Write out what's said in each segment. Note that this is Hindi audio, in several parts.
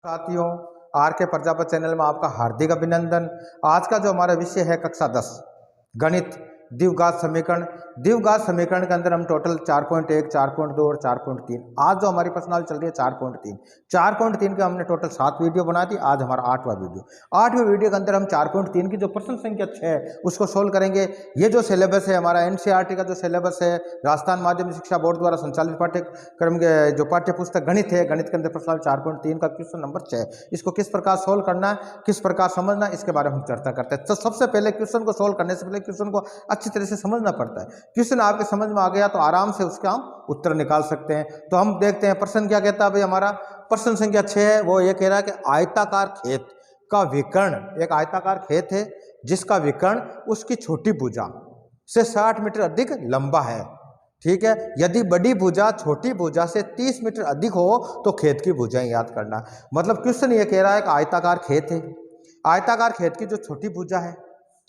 साथियों, आर के प्रजापति चैनल में आपका हार्दिक अभिनंदन। आज का जो हमारा विषय है कक्षा 10 गणित द्विघात समीकरण। द्विघात समीकरण के अंदर हम टोटल 4.1, 4.2 और 4.3। आज जो हमारी प्रश्नावली चल रही है 4.3। 4.3 के हमने टोटल 7 वीडियो बना दी। आज हमारा 8वां वीडियो। 8वें वीडियो के अंदर हम 4.3 की जो प्रश्न संख्या 6 है उसको सोल्व करेंगे। ये जो सिलेबस है हमारा एनसीईआरटी का जो सिलेबस है, राजस्थान माध्यमिक शिक्षा बोर्ड द्वारा संचालित पाठ्यक्रम के जो पाठ्य पुस्तक गणित है, गणित के अंदर प्रश्नावली 4.3 का क्वेश्चन नंबर 6, इसको किस प्रकार सोल्व करना है, किस प्रकार समझना है, इसके बारे में हम चर्चा करते हैं। तो सबसे पहले क्वेश्चन को सोल्व करने से पहले क्वेश्चन को अच्छी तरह से समझना पड़ता है। क्वेश्चन आपके समझ में आ गया तो आराम से उसका हम उत्तर निकाल सकते हैं। तो हम देखते हैं प्रश्न क्या कहता है भाई। हमारा प्रश्न संख्या 6 है, वो ये कह रहा है कि आयताकार खेत का विकर्ण, एक आयताकार खेत है जिसका विकर्ण उसकी छोटी भुजा से 60 मीटर अधिक लंबा है। ठीक है, यदि बड़ी भुजा छोटी भुजा से 30 मीटर अधिक हो तो खेत की भुजाएं याद करना। मतलब क्वेश्चन ये कह रहा है कि आयताकार खेत है, आयताकार खेत की जो छोटी भुजा है।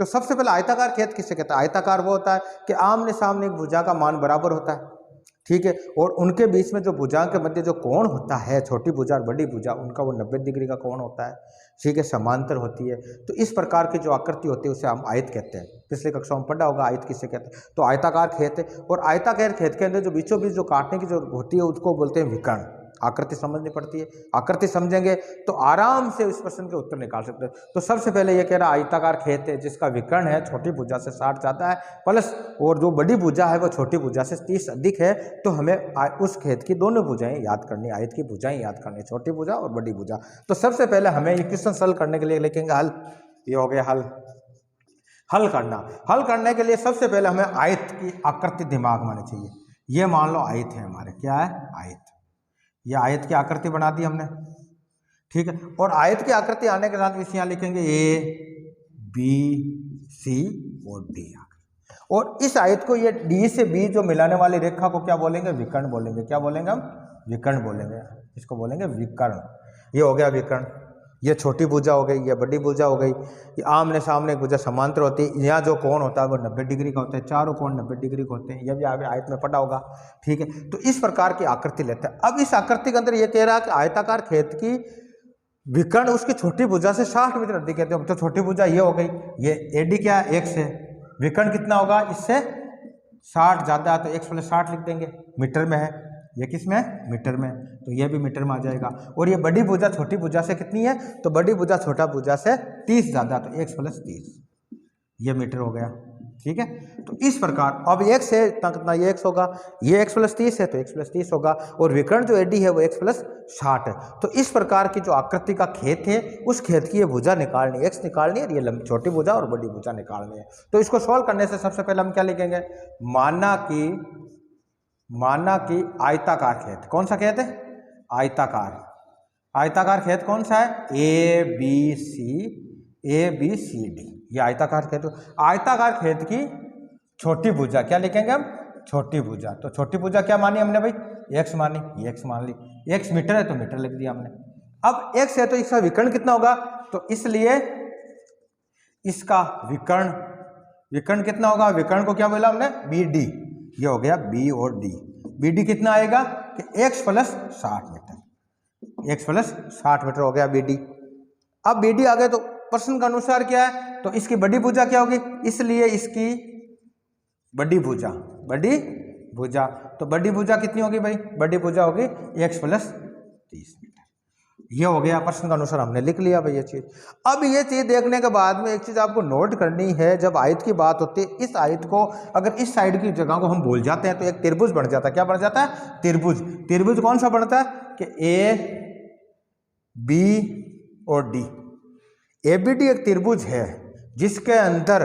तो सबसे पहले आयताकार खेत किसे कहता है? आयताकार वो होता है कि आमने सामने एक भुजा का मान बराबर होता है। ठीक है, और उनके बीच में जो भुजा के मध्य जो कोण होता है, छोटी भुजा और बड़ी भुजा, उनका वो 90 डिग्री का कोण होता है। ठीक है, समांतर होती है। तो इस प्रकार की जो आकृति होती है उसे हम आयत कहते हैं। पिछले कक्षा में पढ़ा होगा आयत किसे कहते हैं। तो आयताकार खेत है, और आयताकार खेत के अंदर जो बीचों बीच जो काटने की जो होती है उसको बोलते हैं विकर्ण। आकृति समझनी पड़ती है, आकृति समझेंगे तो आराम से इस प्रश्न के उत्तर निकाल सकते हैं। तो सबसे पहले ये कह रहा है आयताकार खेत है जिसका विकर्ण है छोटी भुजा से 60 जाता है प्लस, और जो बड़ी भुजा है वो छोटी भुजा से 30 अधिक है। तो हमें उस खेत की दोनों भुजाएं याद करनी, आयत की भुजाएं याद करनी, छोटी भुजा और बड़ी भुजा। तो सबसे पहले हमें ये क्वेश्चन सॉल्व करने के लिए लिखेंगे हल। ये हो गया हल। हल करना, हल करने के लिए सबसे पहले हमें आयत की आकृति दिमाग में आनी चाहिए। ये मान लो आयत है हमारे, क्या है? आयत। ये आयत की आकृति बना दी हमने। ठीक है, और आयत की आकृति आने के साथ इस यहाँ लिखेंगे ए बी सी और डी। और इस आयत को, ये डी से बी जो मिलाने वाली रेखा को क्या बोलेंगे? विकर्ण बोलेंगे। क्या बोलेंगे हम? विकर्ण बोलेंगे। इसको बोलेंगे विकर्ण। ये हो गया विकर्ण। ये छोटी भुजा हो गई, ये बड़ी भुजा हो गई। ये आमने सामने भुजा समांतर होती है। यहाँ जो कोण होता है वो 90 डिग्री का होता है। चारों कोण 90 डिग्री के होते हैं। यह भी आप आयत में पढ़ा होगा। ठीक है, तो इस प्रकार की आकृति लेते हैं। अब इस आकृति के अंदर ये कह रहा है कि आयताकार खेत की विकर्ण उसकी छोटी भुजा से 60 मीटर अधिक कहते हैं। तो छोटी भुजा ये हो गई, ये एडी क्या है? x है। विकर्ण कितना होगा? इससे 60 ज़्यादा है तो x + 60 लिख देंगे। मीटर में है, ये किस में है? मीटर में। तो ये भी मीटर में आ जाएगा। और ये बड़ी भुजा छोटी भुजा से कितनी है? तो बड़ी भुजा छोटा भुजा से 30 ज़्यादा, तो x + 30, ये मीटर हो गया। ठीक है, तो इस प्रकार अब x है कितना? ये x होगा। ये x + 30 है तो x + 30 होगा। और विकर्ण जो एडी है वो x + 60 है। तो इस प्रकार की जो आकृति का खेत है उस खेत की ये भुजा निकालनी, x निकालनी है, और ये छोटी भुजा और बड़ी भुजा निकालनी है। तो इसको सॉल्व करने से सबसे पहले हम क्या लिखेंगे? माना कि आयताकार खेत, कौन सा खेत है? आयताकार। आयताकार खेत कौन सा है? ए बी सी डी, ये आयताकार खेत। आयताकार खेत की छोटी भुजा क्या लिखेंगे हम? छोटी भुजा। तो छोटी भुजा क्या मानी हमने भाई? x मानी, ये x मान ली। x मीटर है तो मीटर लिख दिया हमने। अब x है तो इसका विकर्ण कितना होगा? तो इसलिए इसका विकर्ण कितना होगा? विकर्ण को क्या बोला हमने? B D. ये हो गया b और d। बी डी कितना आएगा कि x + 60 मीटर। x + 60 मीटर हो गया बी डी। अब बी डी आ गए तो प्रश्न का अनुसार क्या है? तो इसकी बड़ी भुजा क्या होगी? इसलिए इसकी बड़ी भुजा, तो बड़ी भुजा कितनी होगी भाई? बड़ी भुजा होगी x + 30 मीटर। ये हो गया, प्रश्न का अनुसार हमने लिख लिया भाई ये चीज। अब ये चीज देखने के बाद में एक चीज आपको नोट करनी है। जब आयत की बात होती है, इस आयत को अगर इस साइड की जगह को हम भूल जाते हैं तो एक त्रिभुज बन जाता है। क्या बन जाता है? त्रिभुज। त्रिभुज कौन सा बनता है कि ए बी और डी। एबीडी एक त्रिभुज है जिसके अंदर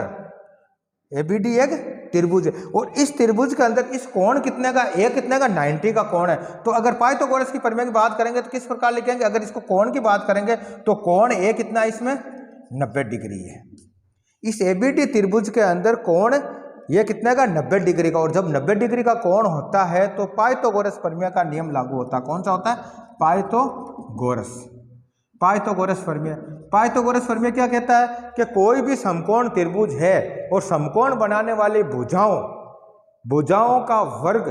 एबीडी एक त्रिभुज है, और इस त्रिभुज के अंदर इस कोण कितने का? ए कितने का? 90 का कोण है। तो अगर पाइथागोरस की प्रमेय की बात करेंगे तो किस प्रकार लिखेंगे? अगर इसको कोण की बात करेंगे तो कोण ए कितना है? इसमें 90 डिग्री है। इस एबीडी त्रिभुज के अंदर कोण ये कितने का? 90 डिग्री का। और जब 90 डिग्री का कोण होता है तो पाइथागोरस प्रमेय का नियम लागू होता है। कौन सा होता है? पाइथागोरस प्रमेय। पाइथागोरस प्रमेय क्या कहता है कि कोई भी समकोण त्रिभुज है और समकोण बनाने वाली भुजाओं का वर्ग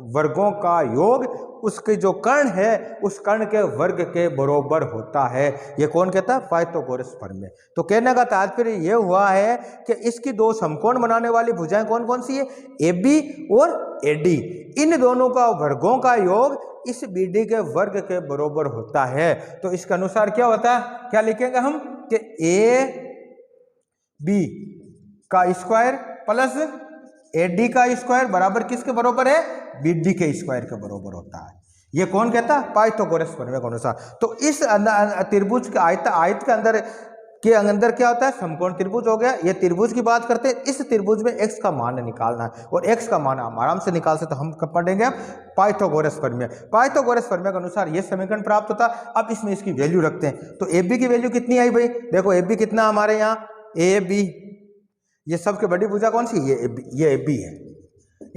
वर्गों का योग उसके जो कर्ण है उस कर्ण के वर्ग के बराबर होता है। ये कौन कहता है? पाइथागोरस प्रमेय। तो कहने का तात्पर्य ये हुआ है कि इसकी दो समकोण बनाने वाली भुजाएं कौन कौन सी है? AB और AD। इन दोनों का वर्गों का योग इस BD के वर्ग के बराबर होता है। तो इसके अनुसार क्या होता है? क्या लिखेंगे हम कि AB का स्क्वायर प्लस AD का स्क्वायर बराबर किसके बराबर है? BD के स्क्वायर के बराबर होता है। ये कौन कहता है? पाइथागोरस प्रमेय के अनुसार। तो इस त्रिभुज के आयत के अंदर क्या होता है? समकोण त्रिभुज हो गया। ये त्रिभुज की बात करते हैं। इस त्रिभुज में x का मान निकालना है और x का मान हम आराम से निकाल सकते। तो हम कब पढ़ेंगे? अब पाइथागोरस प्रमेय। पाइथागोरस प्रमेय के अनुसार ये समीकरण प्राप्त होता है। अब इसमें इसकी वैल्यू रखते हैं। तो AB की वैल्यू कितनी आई भाई? देखो AB कितना हमारे यहाँ? AB, ये सबसे बड़ी भुजा कौन सी? ये AB है।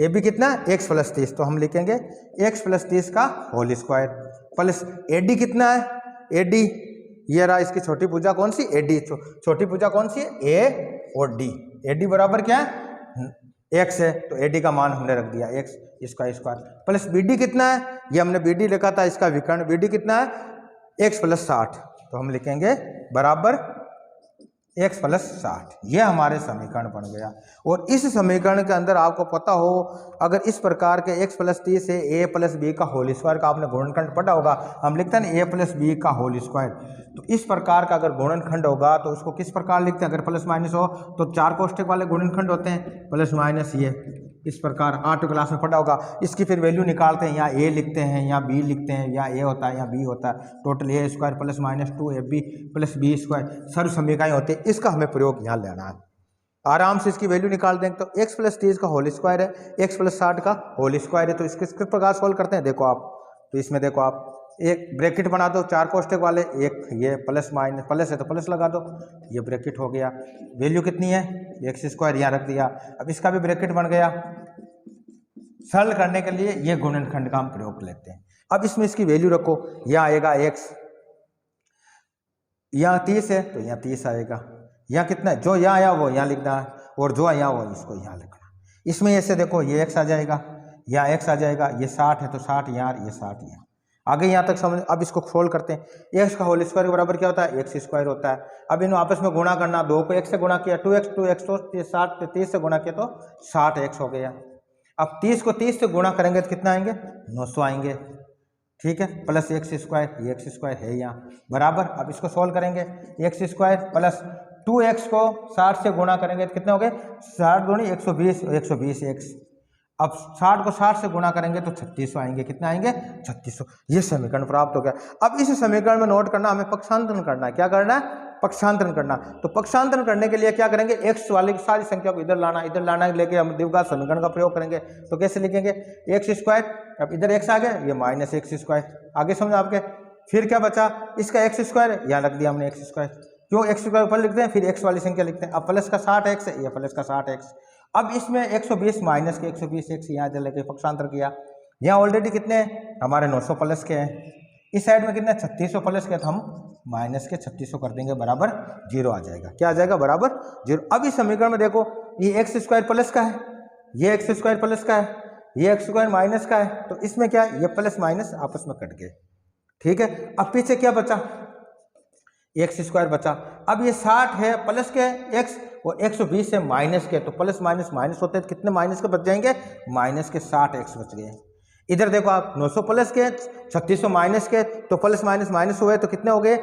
AB कितना? x + 30। तो हम लिखेंगे x + 30 का होल स्क्वायर प्लस AD कितना है? AD ये रहा इसकी छोटी भुजा कौन सी? AD। छोटी भुजा कौन सी है? A और D। AD बराबर क्या है? x है। तो AD का मान हमने रख दिया x, इसका स्क्वायर प्लस BD कितना है? ये हमने BD लिखा था, इसका विकर्ण। BD कितना है? x + 60। तो हम लिखेंगे बराबर x + 60। ये हमारे समीकरण बन गया। और इस समीकरण के अंदर आपको पता हो, अगर इस प्रकार के x + 30 से a + b का होल स्क्वायर का आपने गुणनखंड पढ़ा होगा। हम लिखते हैं a + b का होल स्क्वायर। तो इस प्रकार का अगर गुणनखंड होगा तो उसको किस प्रकार लिखते हैं? अगर प्लस माइनस हो तो 4 कोष्ठक वाले गुणनखंड होते हैं, प्लस माइनस ये इस प्रकार 8वीं क्लास में पढ़ा होगा। इसकी फिर वैल्यू निकालते हैं, यहाँ a लिखते हैं, यहाँ b लिखते हैं, यहाँ a होता है, यहाँ b होता है। Total a square plus minus 2ab + b square सर्व समीकरण होते हैं। इसका हमें प्रयोग यहाँ लेना है। आराम से इसकी वैल्यू निकाल देंगे। तो x + 30 का होल स्क्वायर है, x + 60 का होल स्क्वायर है। तो इसके किस प्रकार सोल्व करते हैं? देखो आप, तो इसमें देखो आप एक ब्रैकेट बना दो 4 कोष्ठक वाले, एक ये प्लस माइनस, प्लस है तो प्लस लगा दो, ये ब्रैकेट हो गया। वैल्यू कितनी है? x² यहाँ रख दिया। अब इसका भी ब्रैकेट बन गया। सरल करने के लिए ये गुणनखंड का हम प्रयोग लेते हैं। अब इसमें इसकी वैल्यू रखो, यहाँ आएगा x, यहाँ 30 है तो यहाँ 30 आएगा। यहाँ कितना है? जो यहाँ आया वो यहाँ लिखना है और जो आया वो इसको यहाँ लिखना है। इसमें ऐसे देखो ये x आ जाएगा, यहाँ x आ जाएगा, ये 60 है तो 60 यहाँ, ये 60 यहाँ। आगे यहाँ तक समझ। अब इसको सोल्व करते हैं। x का होल स्क्वायर के बराबर क्या होता है? x² होता है। अब इन्हों आपस में गुणा करना, 2 को x से गुणा किया 2x तो 60, 30 से गुणा किया तो 60x हो गया। अब 30 को 30 से गुणा करेंगे तो कितना आएंगे? 900 आएंगे। ठीक है, प्लस x², ये x² है यहाँ बराबर। अब इसको सोल्व करेंगे, x² प्लस 2x को 60 से गुणा करेंगे तो कितने हो गए? 60 दूनी 120, 120x। अब 60 को 60 से गुणा करेंगे तो 3600 आएंगे। कितना आएंगे? 3600। ये समीकरण प्राप्त हो गया। अब इस समीकरण में नोट करना, हमें पक्षांतरण करना है। क्या करना है? पक्षांतरण करना। तो पक्षांतरण करने के लिए क्या करेंगे? x वाली सारी संख्या को इधर लाना लेके हम द्विघात समीकरण का प्रयोग करेंगे। तो कैसे लिखेंगे? x², अब इधर x आ गया, ये माइनस x²। आगे समझो आपके। फिर क्या बचा? इसका x², यहाँ रख दिया हमने x²। क्यों x² ऊपर लिखते हैं, फिर x वाली संख्या लिखते हैं। अब प्लस का 60x है, ये प्लस का 60x। अब इसमें 120 माइनस के 120x यहाँ लेके पक्षांतर किया। यहाँ ऑलरेडी कितने हैं? हमारे 900 प्लस के हैं। इस साइड में कितने? 3600 प्लस के, तो हम माइनस के 3600 कर देंगे, बराबर 0 आ जाएगा। क्या आ जाएगा? बराबर 0। अब इस समीकरण में देखो, ये x² प्लस का है, ये x² प्लस का है, ये x² माइनस का है। तो इसमें क्या है? ये प्लस माइनस आपस में कट गए। ठीक है, अब पीछे क्या बचा? x² बचा। अब ये 60 है प्लस के x और 120 है माइनस के, तो प्लस माइनस माइनस होते हैं, कितने माइनस के बच जाएंगे? माइनस के 60x बच गए। इधर देखो आप, 900 प्लस के 3600 माइनस के, तो प्लस माइनस माइनस हुए तो कितने हो गए?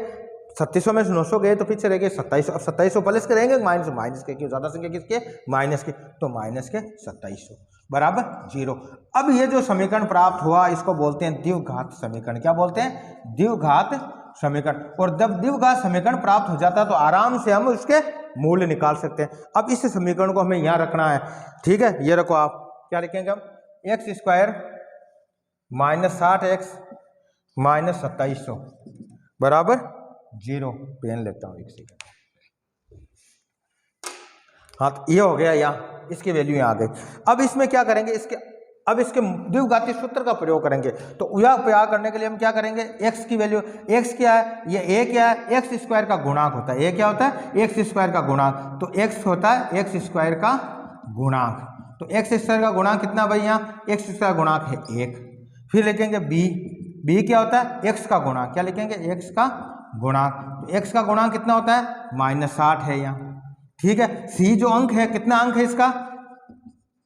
3600 में से 900 गए तो पीछे रह गए 2700। अब 2700 प्लस के रहेंगे, माइनस के, क्यों? ज्यादा संख्या किसके? माइनस के, तो माइनस के 2700 बराबर 0। अब ये जो समीकरण प्राप्त हुआ इसको बोलते हैं द्विघात समीकरण। क्या बोलते हैं? द्विघात समीकरण। और जब द्विघात समीकरण प्राप्त हो जाता है तो आराम से हम उसके मूल्य निकाल सकते हैं। अब इस समीकरण को हमें यहाँ रखना है। ठीक है, ये रखो आप। क्या लिखेंगे हम? x² माइनस 60x माइनस 2700 बराबर 0। पेन लेता हूँ एक सेकंड। हाँ, तो ये हो गया यहाँ, इसकी वैल्यू यहाँ आ गई। अब इसमें क्या करेंगे? अब इसके द्विघाती सूत्र का प्रयोग करेंगे। तो यह प्रयोग करने के लिए हम क्या करेंगे? x की वैल्यू, x क्या है? ये a क्या है? x² का गुणांक होता है। a क्या होता है? x² का गुणांक। तो x होता है x² का गुणांक। तो एक्स स्क्वायर का गुणांक कितना भाई, यहाँ एक्स स्क्वायर का गुणांक है 1। फिर लिखेंगे बी क्या होता है, एक्स का गुणांक, क्या लिखेंगे, एक्स का गुणांक। तो एक्स का गुणांक कितना होता है, -60 है यहाँ, ठीक है। सी जो अंक है, कितना अंक है इसका,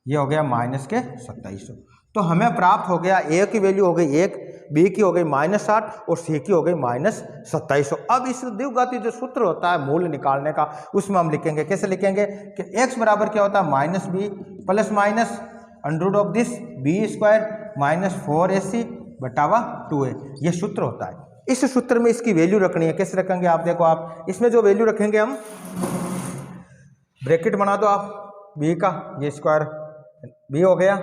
ये हो गया -2700। तो हमें प्राप्त हो गया, ए की वैल्यू हो गई 1, बी की हो गई -60 और सी की हो गई -2700। अब इस द्विघाती जो सूत्र होता है मूल्य निकालने का, उसमें हम लिखेंगे, कैसे लिखेंगे कि x बराबर क्या होता है, -b plus minus under of this b² -4ac बटावा 2a, ये सूत्र होता है। इस सूत्र में इसकी वैल्यू रखनी है, कैसे रखेंगे आप, देखो आप इसमें जो वैल्यू रखेंगे, हम ब्रैकेट बना दो आप, b का ये स्क्वायर b हो गया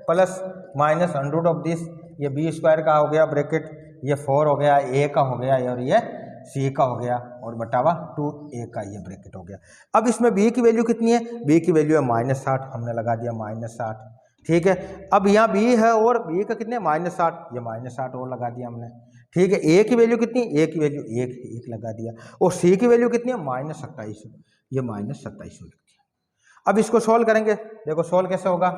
plus minus under of this, ये b² का हो गया ब्रैकेट, ये 4 हो गया, a का हो गया और ये c का हो गया और बटावा 2a का ये ब्रैकेट हो गया। अब इसमें b की वैल्यू कितनी है, b की वैल्यू है -60, हमने लगा दिया -60, ठीक है। अब यहाँ b है और b का कितने -60, ये -60 और लगा दिया हमने, ठीक है। a की वैल्यू कितनी, a की वैल्यू 1 लगा दिया और c की वैल्यू कितनी है -2700, ये -2700 लग दिया। अब इसको सोल्व करेंगे, देखो सोल्व कैसे होगा,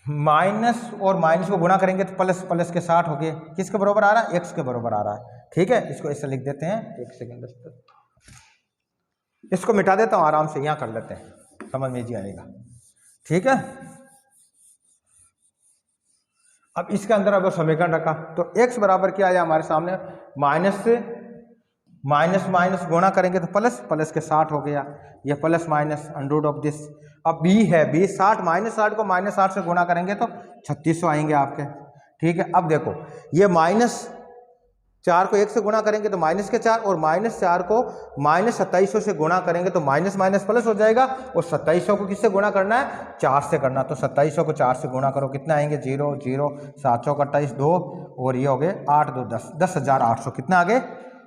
माइनस और माइनस को गुणा करेंगे तो प्लस प्लस के 60 हो गए, किसके बराबर आ रहा है, x के बराबर आ रहा है, ठीक है। इसको ऐसे लिख देते हैं, एक सेकेंड, इसको मिटा देता हूं आराम से, यहां कर लेते हैं, समझ में जी आएगा, ठीक है। अब इसके अंदर अगर समीकरण रखा तो x बराबर क्या आया हमारे सामने, माइनस से माइनस माइनस गुणा करेंगे तो प्लस प्लस के 60 हो गया, ये plus minus under of this. अब b है, b 60 -60 को -60 से गुणा करेंगे तो 3600 आएंगे आपके, ठीक है। अब देखो ये -4 को 1 से गुणा करेंगे तो -4 और -4 को -2700 से गुणा करेंगे तो माइनस माइनस प्लस हो जाएगा और 2700 को किससे गुणा करना है, 4 से करना। तो 2700 को 4 से गुणा करो, कितना आएंगे, 0 0 7 चौक 28 2 और ये हो गए 8 2 10, 10,800, कितना आ गए,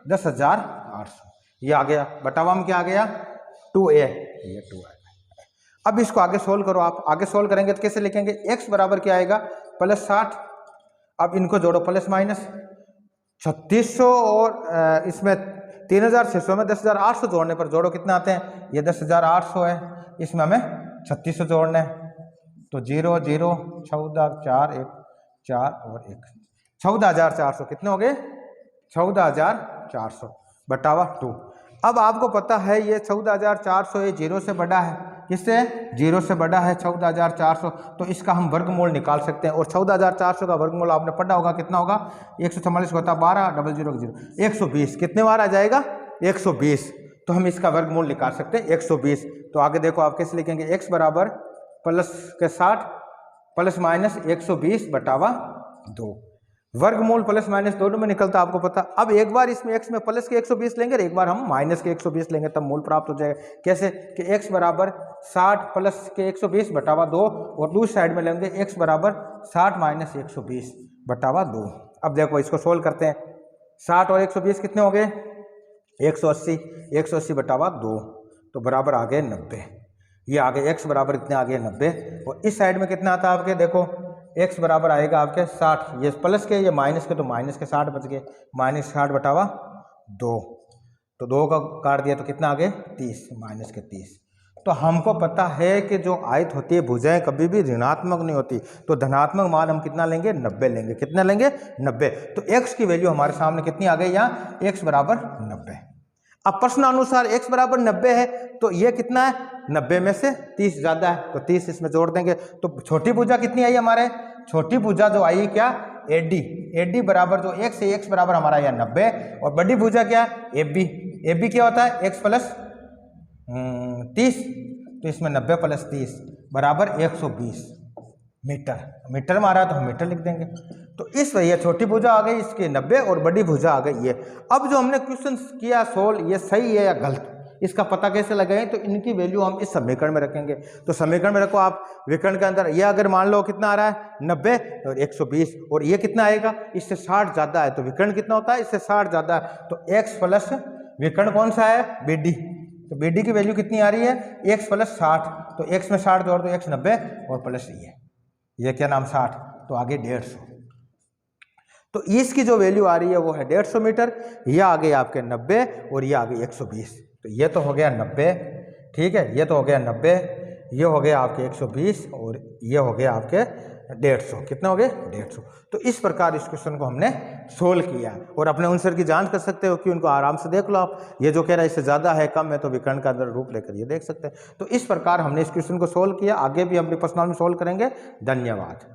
10,800, ये आ गया। बटावा में क्या आ गया, 2a, ये 2 आ गया। अब इसको आगे सोल्व करो आप, आगे सोल्व करेंगे तो कैसे लिखेंगे, x बराबर क्या आएगा, +60, अब इनको जोड़ो प्लस माइनस 3600 और इसमें 3600 में 10,800 जोड़ने पर जोड़ो कितना आते हैं, ये 10,800 है, इसमें हमें 3600 जोड़ना है तो 0 0 14 4 1 4 और 1 14,400, कितने हो गए, 14,400 बटावा 2। अब आपको पता है ये 14,400 ये 0 से बड़ा है, किससे, 0 से बड़ा है 14,400, तो इसका हम वर्गमूल निकाल सकते हैं। और 14,400 का वर्गमूल आपने पढ़ा होगा, कितना होगा, 144 होता है 12 0 0 120, कितने बार आ जाएगा, 120, तो हम इसका वर्गमूल निकाल सकते हैं 120। तो आगे देखो आप कैसे लिखेंगे, x बराबर प्लस के 60 प्लस माइनस 120 बटावा 2, वर्गमूल प्लस माइनस दोनों में निकलता आपको पता। अब एक बार इसमें x में प्लस के 120 लेंगे और एक बार हम माइनस के 120 लेंगे, तब मूल प्राप्त हो जाएगा। कैसे कि x बराबर 60 प्लस के 120 बटावा 2 और दूसरी साइड में लेंगे x बराबर 60 माइनस 120 बटावा 2। अब देखो इसको सोल्व करते हैं, 60 और 120 कितने हो गए, 180, 180 बटावा 2 तो बराबर आ गए 90, ये आ गए x बराबर कितने आ गए 90। और इस साइड में कितना आता है आपके, देखो x बराबर आएगा आपके 60, ये प्लस के ये माइनस के, तो माइनस के 60 बच गए, -60 बटावा 2, तो 2 का काट दिया तो कितना आ गए 30, माइनस के 30। तो हमको पता है कि जो आयत होती है भुजाएं कभी भी ऋणात्मक नहीं होती, तो धनात्मक मान हम कितना लेंगे, 90 लेंगे, कितना लेंगे 90। तो x की वैल्यू हमारे सामने कितनी आ गई, यहाँ x बराबर 90। अब प्रश्न अनुसार x बराबर 90 है तो ये कितना है, 90 में से 30 ज़्यादा है तो 30 इसमें जोड़ देंगे। तो छोटी भुजा कितनी आई हमारे, छोटी भुजा जो आई क्या, AD बराबर जो x है, x बराबर हमारा यह 90 और बड़ी भुजा क्या है AB क्या होता है x प्लस 30, तो इसमें 90 प्लस 30 बराबर 120 मीटर में आ रहा है तो हम मीटर लिख देंगे। तो इस वजह छोटी भुजा आ गई इसके 90 और बड़ी भुजा आ गई ये। अब जो हमने क्वेश्चन किया सोल्व, ये सही है या गलत, इसका पता कैसे लगाएं, तो इनकी वैल्यू हम इस समीकरण में रखेंगे। तो समीकरण में रखो आप, विकर्ण के अंदर ये अगर मान लो कितना आ रहा है 90 और 120 और ये कितना आएगा, इससे 60 ज़्यादा है, तो विकर्ण कितना होता है, इससे 60 ज़्यादा है, तो x प्लस विकर्ण कौन सा है, BD, तो BD की वैल्यू कितनी आ रही है, x प्लस 60, तो x में 60 जोड़ दो, x 90 और प्लस ये क्या नाम 60, तो आगे 150। तो इसकी जो वैल्यू आ रही है वो है 150 मीटर, यह आ गई आपके 90 और ये आ गई 120, तो ये तो हो गया 90, ठीक है, ये तो हो गया 90, ये हो गए आपके 120 और ये हो गए आपके 150। कितने हो गए? 150। तो इस प्रकार इस क्वेश्चन को हमने सोल्व किया और अपने आंसर की जांच कर सकते हो कि उनको आराम से देख लो आप। ये जो कह रहा है इससे ज़्यादा है कम है तो विकर्ण का अंदर रूप लेकर ये देख सकते हैं। तो इस प्रकार हमने इस क्वेश्चन को सोल्व किया। आगे भी हम विपश्यना में सोल्व करेंगे। धन्यवाद।